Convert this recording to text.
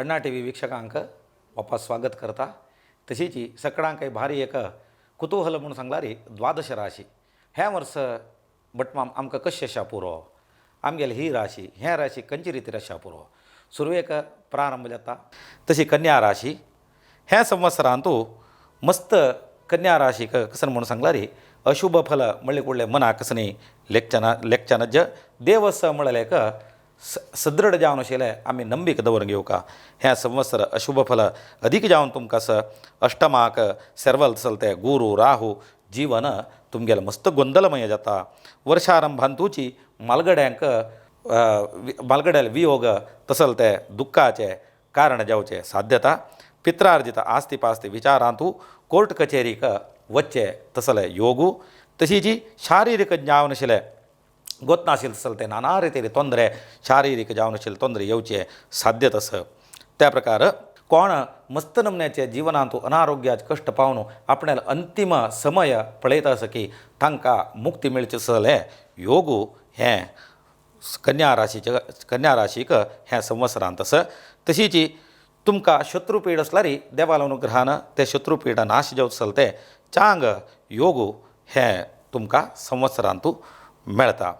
अण्णा T V वीक्षकांक वापस स्वागत करता. तशीच सकाळां काही भारी एक कुतूहल म्हणून सांगलारी द्वादश राशी ह्या वर्ष बटमाम आमकां कशें शापुरो आमगेली ही राशी ह्या राशी खंयचे रितीन शापुरो सुरवेक प्रारंभ जाता. तशी कन्या राशी ह्या संवत्सरांतू मस्त कन्या राशीक कसन म्हणून सांगलारी अशुभ फल म्हणले कुडले मनाक कसनी लेखच्यानज देवस म्हणलेक सदृढ जावन अशेले आमी नंबीक दवरून घेवका. ह्या संवत्सर अशुभ फल अधिक जावन तुमकां अष्टमाक सेर्वल चलते गुरू राहू जीवन तुमगेले मस्त गोंदलमय जाता. वर्षारंभान तुची मालगड्यांक मालगड्याल वियोग तसल ते दुःखाचे कारण जावचे साध्यता. पित्रार्जित आस्ती पास्ती विचारांतू कोर्ट कचेरीक वच्चे तसले योगू. तशीच शारिरीक जावन आशिल्ले गोतनाशिल तसल ते नाना रितीन ತೊಂದರೆ शारिरीक जावन आशिल्ले ತೊಂದರೆ येवचे साध्यत आसा. त्या प्रकार कोण मस्त नमन्याचे जिवनांतू अनारोग्याचे कश्ट पावन आपणाल अंतिम समय पळयता आसा की तांकां मुक्ती मेळची असले योगू हें कन्या राशीक ह्या संवत्सरांत आसा. तशीच तुमकां शत्रुपीड आसल्यार देवाल अनुग्रहान ते शत्रुपीड नाश जावचे चलते चांग योगू हें तुमकां संवत्सरांतू मेळटा.